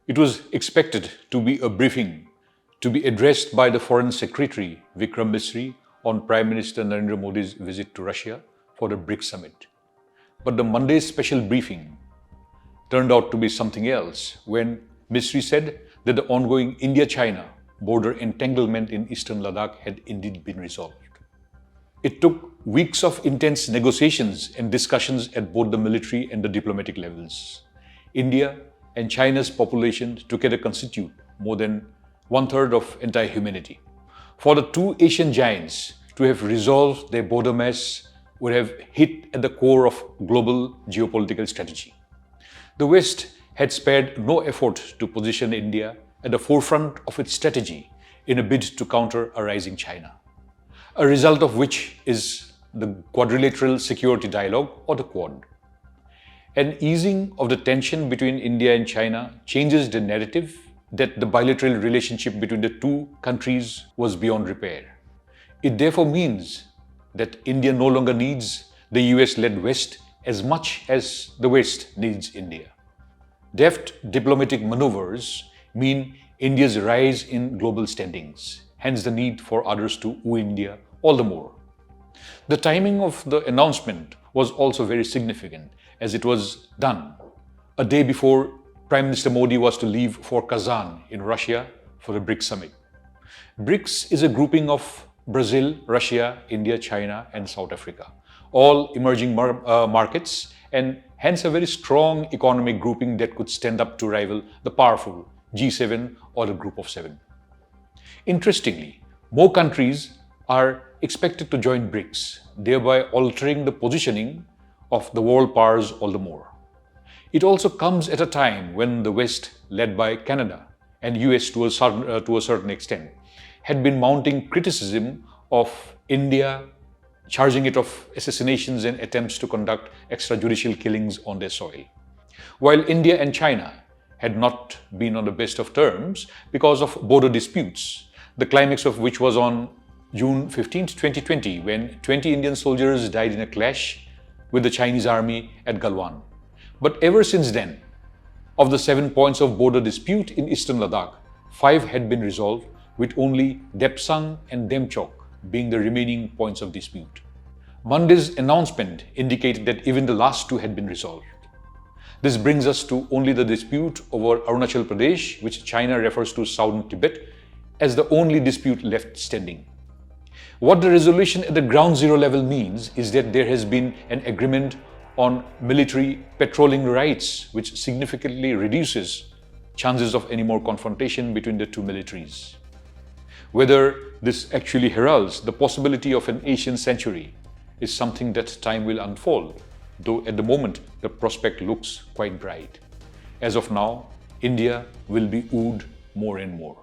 It was expected to be a briefing to be addressed by the Foreign Secretary Vikram Misri on Prime Minister Narendra Modi's visit to Russia for the BRICS summit. But the Monday's special briefing turned out to be something else when Misri said that the ongoing India-China border entanglement in eastern Ladakh had indeed been resolved. It took weeks of intense negotiations and discussions at both the military and the diplomatic levels. India and China's population together constitute more than one-third of entire humanity. For the two Asian giants to have resolved their border mess would have hit at the core of global geopolitical strategy. The West had spared no effort to position India at the forefront of its strategy in a bid to counter a rising China, a result of which is the Quadrilateral Security Dialogue, or the Quad. An easing of the tension between India and China changes the narrative that the bilateral relationship between the two countries was beyond repair. It therefore means that India no longer needs the US-led West as much as the West needs India. Deft diplomatic maneuvers mean India's rise in global standings, hence the need for others to woo India all the more. The timing of the announcement was also very significant, as it was done a day before Prime Minister Modi was to leave for Kazan in Russia for the BRICS summit. BRICS is a grouping of Brazil, Russia, India, China, and South Africa, all emerging markets, and hence a very strong economic grouping that could stand up to rival the powerful G7 or the Group of Seven. Interestingly, more countries are expected to join BRICS, thereby altering the positioning of the world powers all the more. It also comes at a time when the West, led by Canada and US to a certain extent, had been mounting criticism of India, charging it of assassinations and attempts to conduct extrajudicial killings on their soil. While India and China had not been on the best of terms because of border disputes, the climax of which was on June 15, 2020, when 20 Indian soldiers died in a clash with the Chinese army at Galwan. But ever since then, of the 7 points of border dispute in eastern Ladakh, 5 had been resolved, with only Depsang and Demchok being the remaining points of dispute. Monday's announcement indicated that even the last 2 had been resolved. This brings us to only the dispute over Arunachal Pradesh, which China refers to southern Tibet, as the only dispute left standing. What the resolution at the ground zero level means is that there has been an agreement on military patrolling rights, which significantly reduces chances of any more confrontation between the two militaries. Whether this actually heralds the possibility of an Asian century is something that time will unfold, though at the moment the prospect looks quite bright. As of now, India will be wooed more and more.